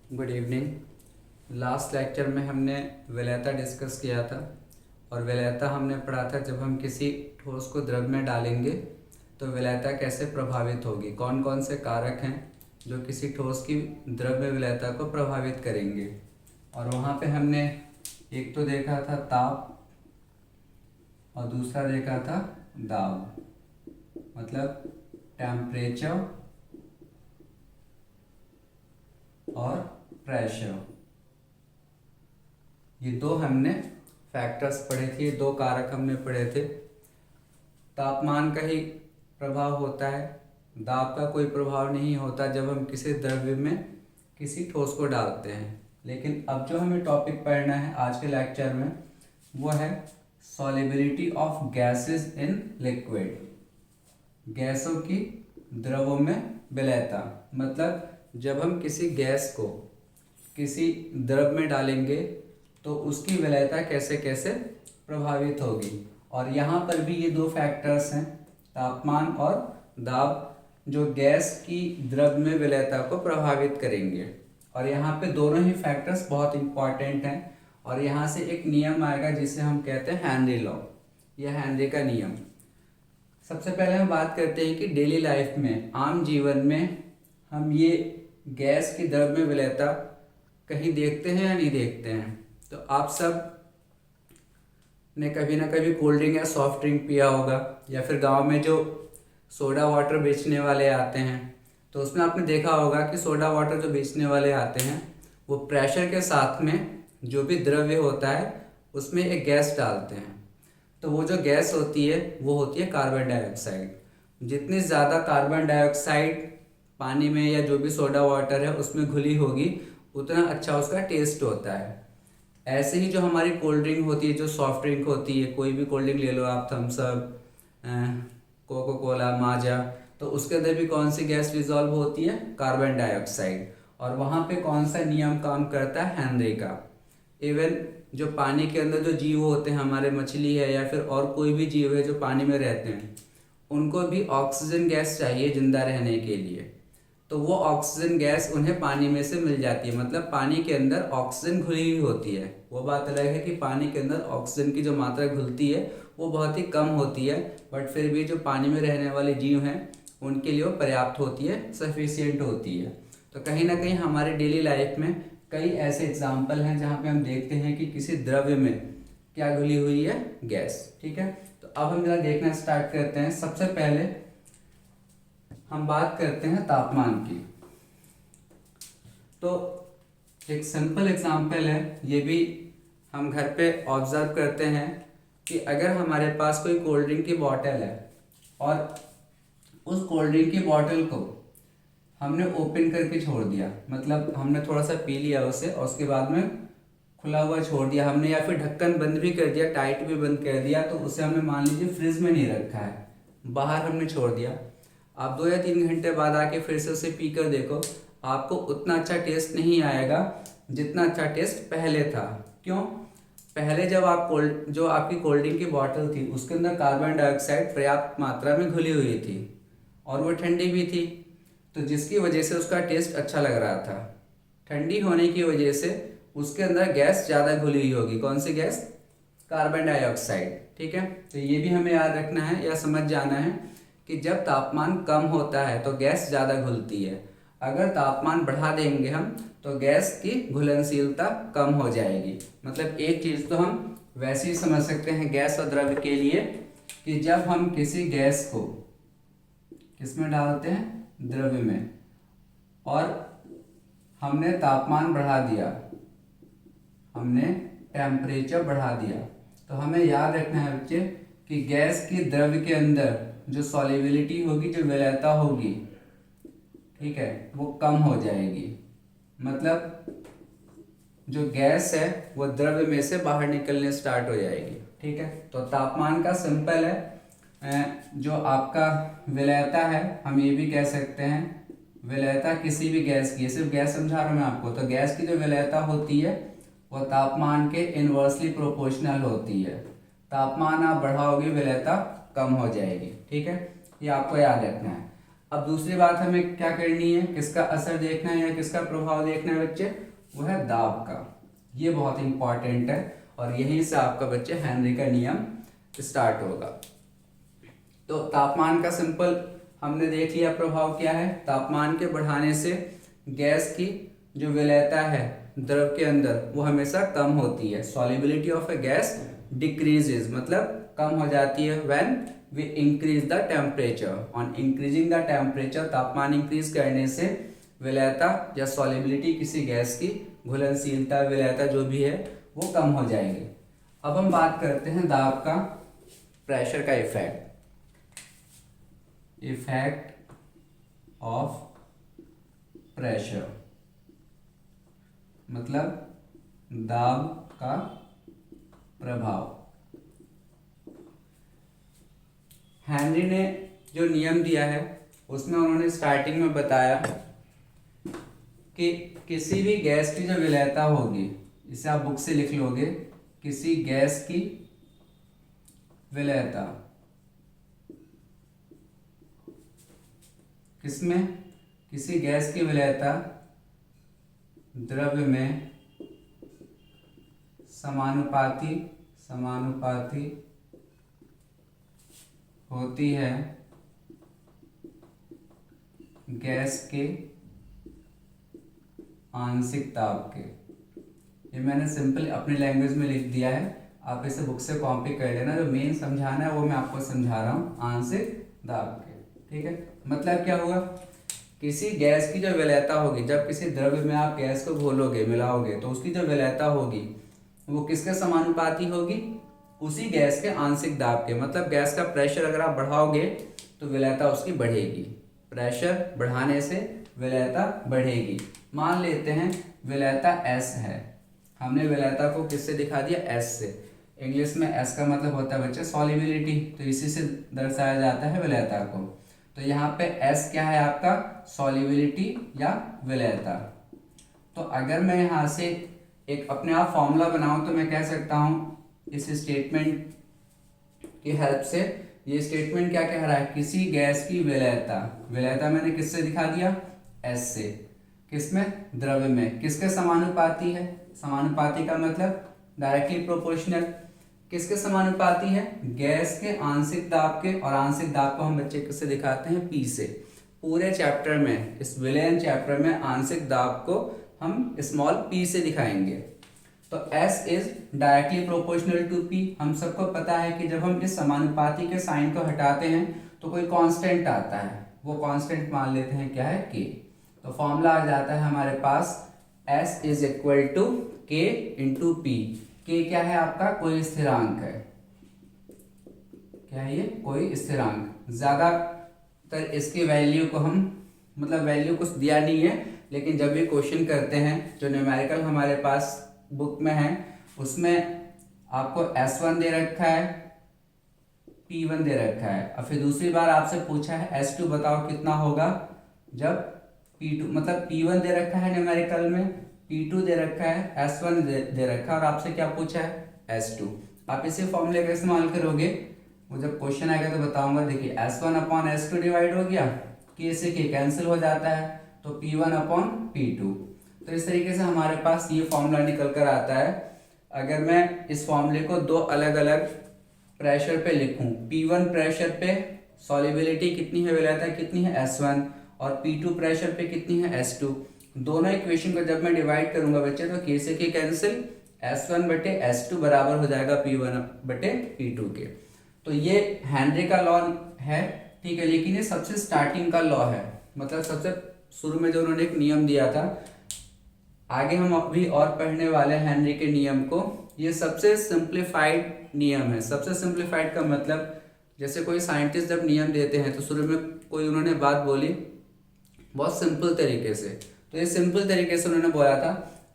Good evening. Last lecture में हमने विलेयता discuss किया था और विलेयता हमने पढ़ा था जब हम किसी ठोस को द्रव में डालेंगे तो विलेयता कैसे प्रभावित होगी, कौन कौन से कारक हैं जो किसी ठोस की द्रव में विलेयता को प्रभावित करेंगे। और वहाँ पे हमने एक तो देखा था ताप और दूसरा देखा था दाब, मतलब टेम्परेचर और प्रेशर। ये दो हमने फैक्टर्स पढ़े थे, ये दो कारक हमने पढ़े थे। तापमान का ही प्रभाव होता है, दाब का कोई प्रभाव नहीं होता जब हम किसी द्रव्य में किसी ठोस को डालते हैं। लेकिन अब जो हमें टॉपिक पढ़ना है आज के लेक्चर में वो है solubility of gases in liquid, गैसों की द्रवों में विलेयता। मतलब जब हम किसी गैस को किसी द्रव में डालेंगे तो उसकी विलेयता कैसे कैसे प्रभावित होगी। और यहाँ पर भी ये दो फैक्टर्स हैं, तापमान और दाब, जो गैस की द्रव में विलेयता को प्रभावित करेंगे। और यहाँ पे दोनों ही फैक्टर्स बहुत इंपॉर्टेंट हैं। और यहाँ से एक नियम आएगा जिसे हम कहते हैं हेनरी लॉ, यह हेनरी का नियम। सबसे पहले हम बात करते हैं कि डेली लाइफ में, आम जीवन में हम ये गैस की द्रव में विलेयता कहीं देखते हैं या नहीं देखते हैं। तो आप सब ने कभी ना कभी कोल्ड ड्रिंक या सॉफ्ट ड्रिंक पिया होगा, या फिर गांव में जो सोडा वाटर बेचने वाले आते हैं तो उसमें आपने देखा होगा कि सोडा वाटर जो बेचने वाले आते हैं वो प्रेशर के साथ में जो भी द्रव्य होता है उसमें एक गैस डालते हैं। तो वो जो गैस होती है वो होती है कार्बन डाइऑक्साइड। जितनी ज़्यादा कार्बन डाइऑक्साइड पानी में या जो भी सोडा वाटर है उसमें घुली होगी उतना अच्छा उसका टेस्ट होता है। ऐसे ही जो हमारी कोल्ड ड्रिंक होती है, जो सॉफ्ट ड्रिंक होती है, कोई भी कोल्ड ड्रिंक ले लो आप, थम्स अप, कोको कोला, माजा, तो उसके अंदर भी कौन सी गैस डिजॉल्व होती है? Carbon dioxide. और वहाँ पे कौन सा नियम काम करता है? हेनरी का। इवन जो पानी के अंदर जो जीव होते हैं, हमारे मछली है या फिर और कोई भी जीव है जो पानी में रहते हैं, उनको भी ऑक्सीजन गैस चाहिए जिंदा रहने के लिए। तो वो ऑक्सीजन गैस उन्हें पानी में से मिल जाती है, मतलब पानी के अंदर ऑक्सीजन घुली हुई होती है। वो बात अलग है कि पानी के अंदर ऑक्सीजन की जो मात्रा घुलती है वो बहुत ही कम होती है, बट फिर भी जो पानी में रहने वाले जीव हैं उनके लिए वो पर्याप्त होती है, सफिशियंट होती है। तो कहीं ना कहीं हमारे डेली लाइफ में कई ऐसे एग्जाम्पल हैं जहाँ पे हम देखते हैं कि किसी द्रव्य में क्या घुली हुई है? गैस। ठीक है, तो अब हम जरा देखना स्टार्ट करते हैं। सबसे पहले हम बात करते हैं तापमान की। तो एक सिंपल एग्जांपल है, ये भी हम घर पे ऑब्जर्व करते हैं कि अगर हमारे पास कोई कोल्ड ड्रिंक की बॉटल है और उस कोल्ड ड्रिंक की बॉटल को हमने ओपन करके छोड़ दिया, मतलब हमने थोड़ा सा पी लिया उसे और उसके बाद में खुला हुआ छोड़ दिया हमने, या फिर ढक्कन बंद भी कर दिया, टाइट भी बंद कर दिया, तो उसे हमने मान लीजिए फ्रिज में नहीं रखा है, बाहर हमने छोड़ दिया। आप 2 या 3 घंटे बाद आके फिर से उसे पी कर देखो, आपको उतना अच्छा टेस्ट नहीं आएगा जितना अच्छा टेस्ट पहले था। क्यों? पहले जब आप जो आपकी कोल्ड ड्रिंक की बॉटल थी उसके अंदर कार्बन डाइऑक्साइड पर्याप्त मात्रा में घुली हुई थी और वो ठंडी भी थी, तो जिसकी वजह से उसका टेस्ट अच्छा लग रहा था। ठंडी होने की वजह से उसके अंदर गैस ज़्यादा घुली हुई होगी। कौन सी गैस? Carbon dioxide. ठीक है, तो ये भी हमें याद रखना है या समझ जाना है कि जब तापमान कम होता है तो गैस ज़्यादा घुलती है। अगर तापमान बढ़ा देंगे हम तो गैस की घुलनशीलता कम हो जाएगी। मतलब एक चीज़ तो हम वैसे ही समझ सकते हैं गैस और द्रव्य के लिए कि जब हम किसी गैस को किसमें डालते हैं? द्रव्य में, और हमने तापमान बढ़ा दिया, हमने टेम्परेचर बढ़ा दिया, तो हमें याद रखना है बच्चे कि गैस की द्रव्य के अंदर जो सॉल्युबिलिटी होगी, जो विलेयता होगी, ठीक है, वो कम हो जाएगी। मतलब जो गैस है वो द्रव्य में से बाहर निकलने स्टार्ट हो जाएगी। ठीक है, तो तापमान का सिंपल है, जो आपका विलेयता है हम ये भी कह सकते हैं विलेयता किसी भी गैस की, सिर्फ गैस समझा रहा हूँ मैं आपको, तो गैस की जो विलेयता होती है वो तापमान के इनवर्सली प्रोपोर्शनल होती है। तापमान आप बढ़ाओगे विलेयता कम हो जाएगी। ठीक है, ये आपको याद रखना है। अब दूसरी बात हमें क्या करनी है, किसका असर देखना है या किसका प्रभाव देखना है बच्चे, वो है दाब का। ये बहुत इंपॉर्टेंट है और यहीं से आपका बच्चे हेनरी का नियम स्टार्ट होगा। तो तापमान का सिंपल हमने देख लिया प्रभाव क्या है। तापमान के बढ़ाने से गैस की जो विलेयता है द्रव के अंदर वो हमेशा कम होती है। Solubility of a gas decreases, मतलब कम हो जाती है when we increase the temperature. On increasing the temperature, तापमान इंक्रीज करने से विलेयता या सॉल्युबिलिटी किसी गैस की, घुलनशीलता विलेयता जो भी है वो कम हो जाएगी। अब हम बात करते हैं दाब का, प्रेशर का इफेक्ट। इफेक्ट ऑफ प्रेशर मतलब दाब का प्रभाव। हेनरी ने जो नियम दिया है उसमें उन्होंने स्टार्टिंग में बताया कि किसी भी गैस की जो विलेयता होगी, इसे आप बुक से लिख लोगे, किसी गैस की विलेयता किसमें, किसी गैस की विलेयता द्रव्य में समानुपाती होती है गैस के आंशिक दाब के। ये मैंने सिंपल अपनी लैंग्वेज में लिख दिया है, आप इसे बुक से कॉपी कर लेना। जो मेन समझाना है वो मैं आपको समझा रहा हूँ, आंशिक दाब के, ठीक है। मतलब क्या होगा, किसी गैस की जो विलेयता होगी, जब किसी द्रव्य में आप गैस को घोलोगे, मिलाओगे, तो उसकी जो विलेयता होगी वो किसके समानुपाती होगी, उसी गैस के आंशिक दाब के। मतलब गैस का प्रेशर अगर आप बढ़ाओगे तो विलेयता उसकी बढ़ेगी, प्रेशर बढ़ाने से विलेयता बढ़ेगी। मान लेते हैं विलेयता S है, हमने विलेयता को किससे दिखा दिया, S से। इंग्लिश में S का मतलब होता है बच्चे सॉल्युबिलिटी, तो इसी से दर्शाया जाता है विलेयता को। तो यहाँ पे S क्या है आपका, सॉल्युबिलिटी या विलेयता। तो अगर मैं यहाँ से एक अपने आप फॉर्मूला बनाऊं तो मैं कह सकता हूँ इस स्टेटमेंट की हेल्प से, ये स्टेटमेंट क्या कह रहा है, किसी गैस की विलेयता, विलेयता मैंने किससे दिखा दिया, S से, किसमें, द्रव्य में, किसके समानुपाती है, समानुपाती का मतलब डायरेक्टली प्रोपोर्शनल। किसके समानुपाती है, गैस के आंशिक दाब के, और आंशिक दाब को हम बच्चे किससे दिखाते हैं, P से। पूरे चैप्टर में, इस विलेयन चैप्टर में आंशिक दाब को हम स्मॉल p से दिखाएंगे। तो S is directly proportional to P। हम सबको पता है कि जब हम इस समानुपाती के साइन को हटाते हैं तो कोई कांस्टेंट आता है, वो कांस्टेंट मान लेते हैं क्या है, K। तो फॉर्मूला आ जाता है हमारे पास S is equal to K into P। K क्या है आपका, कोई स्थिरांक है, क्या है ये, कोई स्थिरांक। ज्यादातर इसकी वैल्यू को हम, मतलब वैल्यू कुछ दिया नहीं है, लेकिन जब भी क्वेश्चन करते हैं, जो न्यूमेरिकल हमारे पास बुक में है उसमें आपको S1 दे रखा है, P1 दे रखा है, और फिर दूसरी बार आपसे पूछा है S2 बताओ कितना होगा, जब P2, मतलब P1 दे रखा है न्यूमेरिकल में, P2 दे रखा है, S1 दे रखा है, और आपसे क्या पूछा है, S2। आप इसी फॉर्मूले का इस्तेमाल करोगे, वो जब क्वेश्चन आएगा तो बताऊंगा। देखिए S1 अपॉन S2 डिवाइड हो गया, K से K कैंसिल हो जाता है, तो P1 अपॉन P2। तो इस तरीके से हमारे पास ये फॉर्मूला निकल कर आता है। अगर मैं इस फॉर्मूले को दो अलग अलग प्रेशर पे लिखूं, P1 प्रेशर पे सॉल्युबिलिटी कितनी है, विलेयता कितनी है, S1, और P2 प्रेशर पे कितनी है, S2। दोनों इक्वेशन को जब मैं डिवाइड करूंगा बच्चे, तो K से K कैंसिल, S1 बटे S2 बराबर हो जाएगा P1 बटे P2 के। तो ये हेनरी का लॉ है, ठीक है, लेकिन ये सबसे स्टार्टिंग का लॉ है, मतलब सबसे शुरू में जो उन्होंने एक नियम दिया था। आगे हम अभी और पढ़ने वाले हैं हेनरी के नियम को। ये सबसे सिंप्लीफाइड नियम है। सबसे सिंप्लीफाइड का मतलब, जैसे कोई साइंटिस्ट जब नियम देते हैं तो शुरू में कोई उन्होंने बात बोली बहुत सिंपल तरीके से, तो ये सिंपल तरीके से उन्होंने बोला था।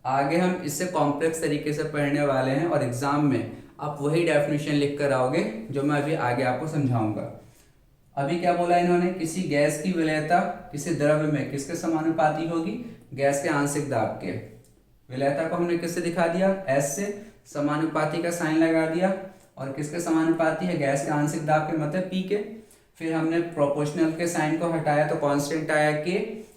आगे हम इससे कॉम्प्लेक्स तरीके से पढ़ने वाले हैं और एग्जाम में आप वही डेफिनेशन लिख कर आओगे जो मैं अभी आगे आपको समझाऊंगा। अभी क्या बोला इन्होंने, किसी गैस की विलेयता किसी द्रव्य में किसके समानुपाती होगी, गैस के आंशिक दाब के। विलेयता को हमने किससे दिखा दिया, S से, समानुपाती का साइन लगा दिया, और किसके समानुपाती है, गैस के आंशिक दाब के, मतलब P के। फिर हमने प्रोपोर्शनल के साइन को हटाया तो कांस्टेंट आया के,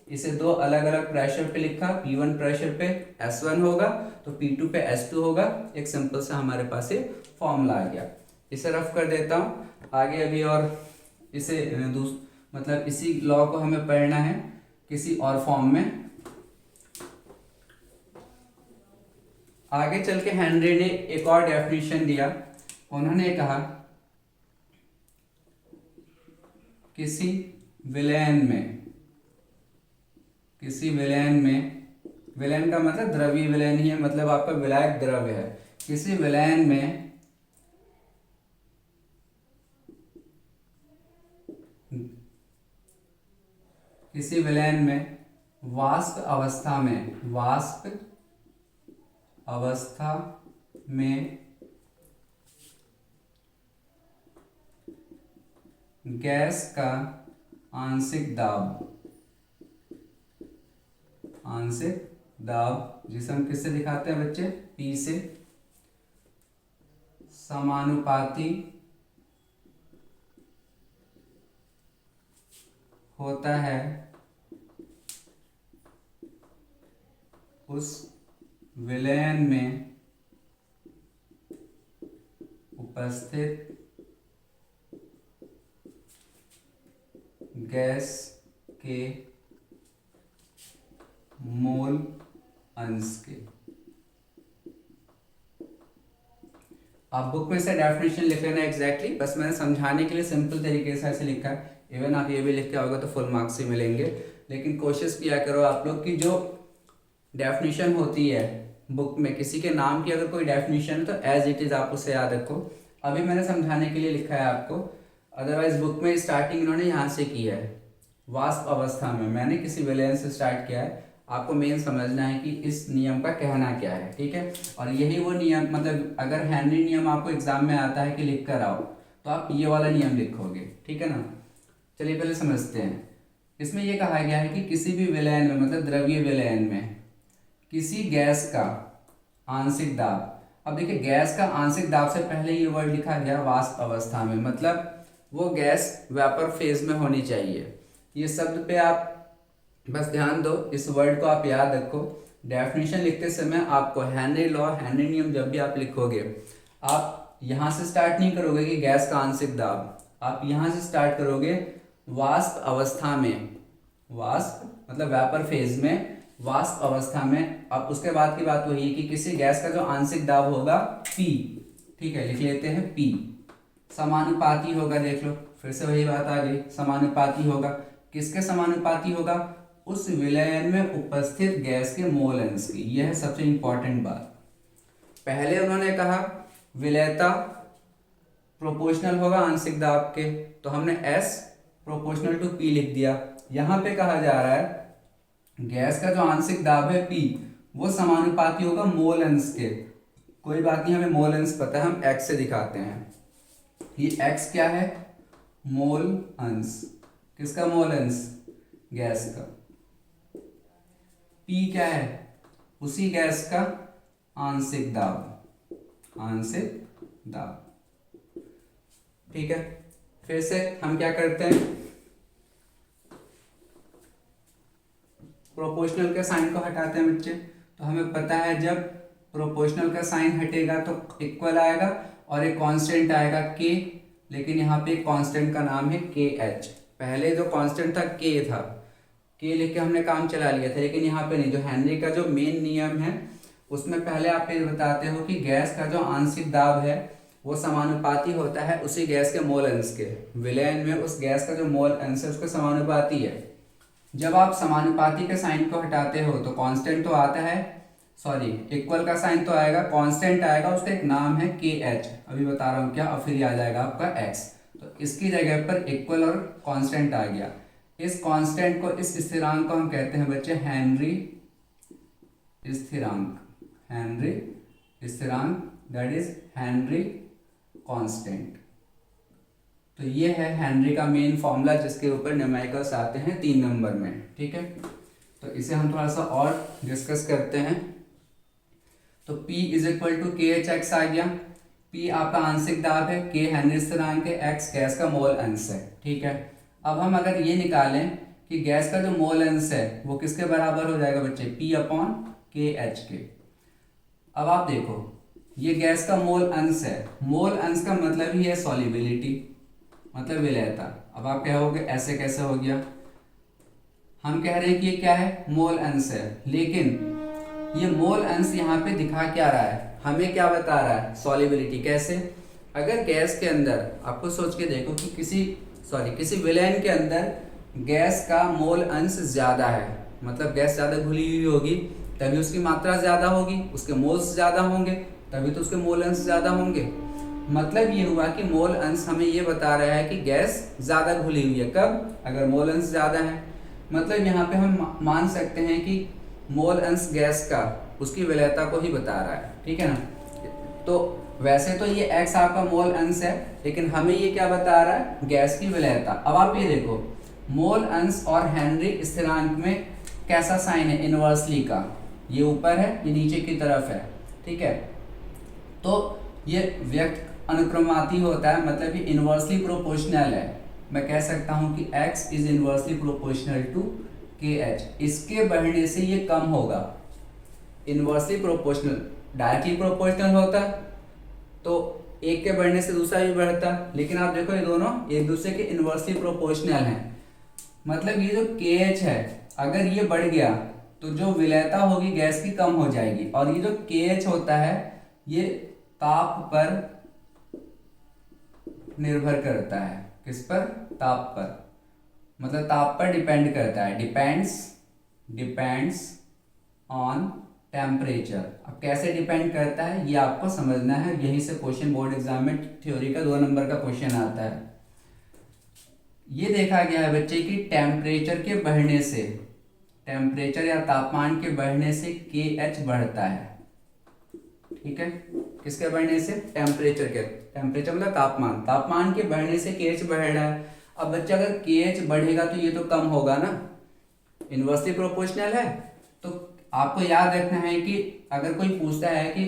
इसे दो अलग अलग प्रेशर पे लिखा, P1 प्रेशर पे S1 होगा तो P2 पे S2 होगा। एक सिंपल सा हमारे पास ये फॉर्मूला आ गया। इसे रफ कर देता हूँ आगे अभी, और इसे मतलब इसी लॉ को हमें पढ़ना है किसी और फॉर्म में। आगे चल के हेनरी ने एक और डेफिनेशन दिया। उन्होंने कहा किसी विलयन में, विलयन का मतलब द्रव्य विलयन ही है, मतलब आपका विलायक द्रव्य है। किसी विलयन में वाष्प अवस्था में गैस का आंशिक दाब जिसे हम किससे दिखाते हैं बच्चे, P से, समानुपाती होता है उस विलयन में उपस्थित गैस के मोल अंश के। आप बुक में से डेफिनेशन लिख लेना एग्जैक्टली, बस मैंने समझाने के लिए सिंपल तरीके से ऐसे लिखा है। इवन आप ये भी लिख के आओगे तो फुल मार्क्स ही मिलेंगे, लेकिन कोशिश किया करो आप लोग की जो डेफिनेशन होती है बुक में, किसी के नाम की अगर कोई डेफिनेशन है तो एज इट इज आप उसे याद रखो। अभी मैंने समझाने के लिए लिखा है आपको, अदरवाइज बुक में स्टार्टिंग इन्होंने यहाँ से की है, वाष्प अवस्था में, मैंने किसी विलयन से स्टार्ट किया है। आपको मेन समझना है कि इस नियम का कहना क्या है, ठीक है। और यही वो नियम, मतलब अगर हेनरी नियम आपको एग्जाम में आता है कि लिख कर आओ तो आप ये वाला नियम लिखोगे, ठीक है ना। चलिए पहले समझते हैं। इसमें ये कहा गया है कि किसी भी विलयन में, मतलब द्रव्य विलयन में, किसी गैस का आंशिक दाब। अब देखिए गैस का आंशिक दाब से पहले ये वर्ड लिखा गया वाष्प अवस्था में, मतलब वो गैस वेपर फेज में होनी चाहिए। ये शब्द पे आप बस ध्यान दो, इस वर्ड को आप याद रखो। डेफिनेशन लिखते समय आपको हेनरी लॉ, हेनरी नियम जब भी आप लिखोगे, आप यहाँ से स्टार्ट नहीं करोगे कि गैस का आंशिक दाब, आप यहाँ से स्टार्ट करोगे वाष्प अवस्था में, वाष्प मतलब वेपर फेज में, वाष्प अवस्था में। अब उसके बाद की बात वही है कि किसी गैस का जो आंशिक दाब होगा P, ठीक है, लिख लेते हैं P, समानुपाती होगा। देख लो फिर से वही बात आ गई, समानुपाती होगा। किसके समानुपाती होगा, उस विलयन में उपस्थित गैस के मोल अंश की। यह है सबसे इंपॉर्टेंट बात। पहले उन्होंने कहा विलयता प्रोपोर्शनल होगा आंशिक दाब के, तो हमने S प्रोपोर्शनल टू P लिख दिया। यहाँ पे कहा जा रहा है गैस का जो आंशिक दाब है P, वो समानुपाती होगा मोल अंश के। कोई बात नहीं, हमें मोल अंश पता है, हम X से दिखाते हैं। ये X क्या है, मोल अंश। किसका मोल अंश, गैस का। P क्या है, उसी गैस का आंशिक दाब, ठीक है। फिर से हम क्या करते हैं, प्रोपोर्शनल के साइन को हटाते हैं बच्चे। तो हमें पता है जब प्रोपोर्शनल का साइन हटेगा तो इक्वल आएगा और एक कांस्टेंट आएगा K, लेकिन यहाँ पे कांस्टेंट का नाम है KH। पहले जो कांस्टेंट था K था, K लिख के हमने काम चला लिया था, लेकिन यहाँ पे नहीं। जो हेनरी का जो मेन नियम है उसमें पहले आप ये बताते हो कि गैस का जो आंशिक दाब है वो समानुपाती होता है उसी गैस के मोल अंश के। विलयन में उस गैस का जो मोल अंश है उसका समानुपाती है। जब आप समानुपाती के साइन को हटाते हो तो कांस्टेंट तो आता है, सॉरी इक्वल का साइन तो आएगा, कांस्टेंट आएगा, उसका एक नाम है KH, अभी बता रहा हूँ क्या, और फिर आ जाएगा आपका X। तो इसकी जगह पर इक्वल और कांस्टेंट आ गया। इस कांस्टेंट को, इस स्थिरांक को हम कहते हैं बच्चे हेनरी स्थिरांक, दैट इज हेनरी कांस्टेंट। तो ये है हेनरी का मेन फॉर्मूला जिसके ऊपर न्यूमेरिकल्स आते हैं 3 नंबर में, ठीक है। तो इसे हम थोड़ा सा और डिस्कस करते हैं। तो P is equal to KHX आ गया। P आपका आंशिक दाब है, K हेनरी स्थिरांक है, X गैस का मोल अंश है। ठीक है, अब हम अगर ये निकालें कि गैस का जो मोल अंश है वो किसके बराबर हो जाएगा बच्चे, P/KH के। अब आप देखो ये गैस का मोल अंश है, मोल अंश का मतलब ही है सॉल्युबिलिटी, मतलब विलेयता। अब आप कहोगे ऐसे कैसे हो गया, हम कह रहे हैं कि ये क्या है, मोल अंश है, लेकिन ये मोल अंश यहाँ पे दिखा क्या रहा है, हमें क्या बता रहा है, सॉल्युबिलिटी। कैसे, अगर गैस के अंदर आपको सोच के देखो कि किसी विलेन के अंदर गैस का मोल अंश ज्यादा है, मतलब गैस ज्यादा घुली हुई होगी तभी उसकी मात्रा ज्यादा होगी, उसके मोल्स ज्यादा होंगे तभी तो उसके मोल अंश ज्यादा होंगे। मतलब ये हुआ कि मोल अंश हमें ये बता रहा है कि गैस ज्यादा घुली हुई है, कब, अगर मोल अंश ज्यादा है। मतलब यहाँ पे हम मान सकते हैं कि मोल अंश गैस का उसकी विलेयता को ही बता रहा है। ठीक है ना, तो वैसे तो ये x आपका मोल अंश है, लेकिन हमें ये क्या बता रहा है, गैस की विलेयता। अब आप ये देखो मोल अंश और हेनरी स्थिरांक में कैसा साइन है, इनवर्सली का, ये ऊपर है ये नीचे की तरफ है। ठीक है, तो ये व्यक्त अनुक्रमाती होता है, मतलब ये इनवर्सली प्रोपोर्शनल है। मैं कह सकता हूं कि x is inversely proportional to KH, इसके बढ़ने से ये कम होगा। इनवर्सली प्रोपोर्शनल डायरेक्टली प्रोपोर्शनल होता तो एक के बढ़ने से दूसरा भी बढ़ता, लेकिन आप देखो ये दोनों एक दूसरे के इनवर्सली प्रोपोर्शनल हैं। मतलब ये जो KH है अगर ये बढ़ गया तो जो विलेयता होगी गैस की कम हो जाएगी, और ये जो KH होता है ये ताप पर निर्भर करता है। किस पर, ताप पर, मतलब ताप पर डिपेंड करता है, डिपेंड्स ऑन टेम्परेचर। अब कैसे डिपेंड करता है ये आपको समझना है, यहीं से क्वेश्चन बोर्ड एग्जाम में थ्योरी का 2 नंबर का क्वेश्चन आता है। ये देखा गया है बच्चे कि टेम्परेचर के बढ़ने से, टेम्परेचर या तापमान के बढ़ने से KH बढ़ता है। ठीक है, किसके बढ़ने से, टेम्परेचर के, टेम्परेचर मतलब तापमान के बढ़ने से KH बढ़ रहा है। अब बच्चा अगर KH बढ़ेगा तो ये तो कम होगा ना, इनवर्सली प्रोपोर्शनल है। तो आपको याद रखना है कि अगर कोई पूछता है कि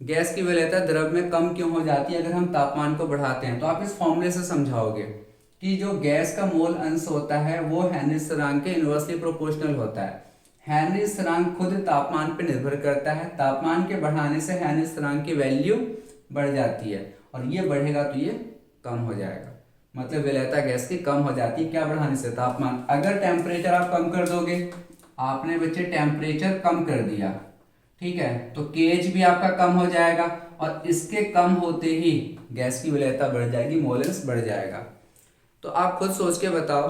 गैस की विलेयता द्रव में कम क्यों हो जाती है अगर हम तापमान को बढ़ाते हैं, तो आप इस फॉर्मूले से समझाओगे कि जो गैस का मोल अंश होता है वो हेनरी स्थिरांक के इनवर्सली प्रोपोर्शनल होता है। हेनरी स्थिरांक खुद तापमान पर निर्भर करता है, तापमान के बढ़ाने से हेनरी स्थिरांक की वैल्यू बढ़ जाती है, और ये बढ़ेगा तो ये कम हो जाएगा, मतलब विलेयता गैस की कम हो जाती है। क्या बढ़ाने से, तापमान। अगर टेम्परेचर आप कम कर दोगे, आपने बच्चे टेम्परेचर कम कर दिया, ठीक है, तो KH भी आपका कम हो जाएगा, और इसके कम होते ही गैस की विलेयता बढ़ जाएगी, मोल अंश बढ़ जाएगा। तो आप खुद सोच के बताओ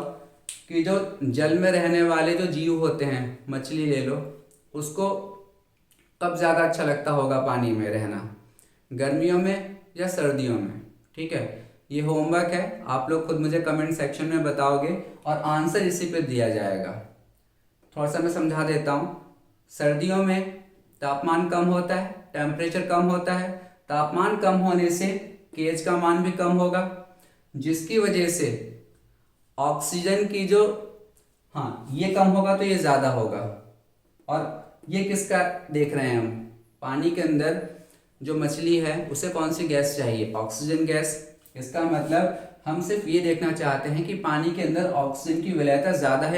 कि जो जल में रहने वाले जो जीव होते हैं, मछली ले लो, उसको कब ज़्यादा अच्छा लगता होगा पानी में रहना, गर्मियों में या सर्दियों में। ठीक है, ये होमवर्क है, आप लोग खुद मुझे कमेंट सेक्शन में बताओगे और आंसर इसी पे दिया जाएगा। थोड़ा सा मैं समझा देता हूँ। सर्दियों में तापमान कम होता है, टेम्परेचर कम होता है, तापमान कम होने से KH का मान भी कम होगा, जिसकी वजह से ऑक्सीजन की जो, हाँ ये कम होगा तो ये ज़्यादा होगा। और ये किसका देख रहे हैं हम, पानी के अंदर जो मछली है उसे कौन सी गैस चाहिए, ऑक्सीजन गैस। इसका मतलब हम सिर्फ ये देखना चाहते हैं कि पानी के अंदर ऑक्सीजन की विलेयता ज़्यादा है